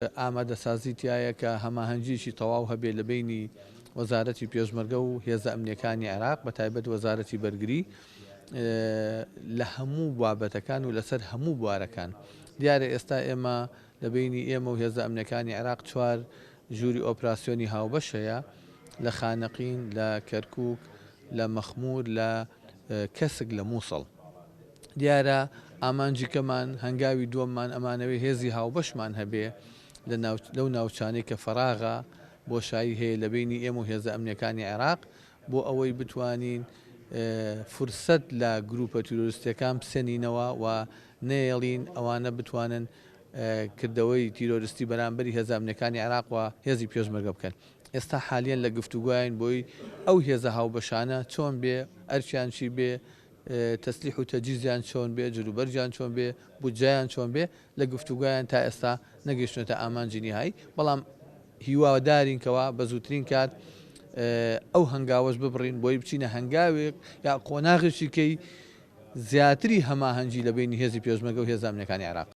ئامادەسازی تایە کە هەماهەنگیشی تەواو هەبێت لە بینی وەزارەتی پێشمەرگە و هێزە ئەمنیەکانی عێراق بەتایبەت وەزارەتی بەرگری لە هەموو بابەتەکان و لەسەر هەموو بوارەکان. دیارە ئێستا ئێمە لە بینی ئێمە و هێزە ئەمنیەکانی عێراق چوار ژووری ئۆپراسیۆنی هاوبەش هەیە لە خانەقین، لە کەرکووک، لە مەخمور، لە کەسک لە مووسڵ. دیارە ئامانجیکەمان هەنگاوی دووەممان ئەمانەوەی هێزی هاوبەشمان هەبێ لەو ناوچانەی کە فەراغە بۆشایی هەیە لە بینی ئێمە و هێزە ئەمنیەکانی عێراق بۆ ئەوەی بتوانین فرسەت لە گروپە تیرۆریستەکان بسێنینەوە و نێڵین ئەوانە بتوانن کردەوەی تیرۆریستی بەرامبەری هێزە ئەمنیەکانی عێراق و هێزی پێشمەرگە بکەن. ئێستا حالیان لە گفتوگویان بۆی ئەو هێزە هاوبەشانە چۆن بێ، ئەرچیان چی بێ، تەسلیح و تەجیزیان چۆن بێ، جلوبەرجیان چۆن بێ، بودجەیان چۆن بێ، لە گفتوگویان تا ئێستا نەگەیشتونەتە ئامانجی نهایی. بەڵام هیوادارینکەوە بە زووترین کات ئەو هەنگاوەش ببڕین بۆی بچینە هەنگاوێک یا قۆناغێکی کەی زیاتری هەماهەنگی لە بینی هێزی پێشمەرگە و هێزە ئەمنیەکانی عێراق.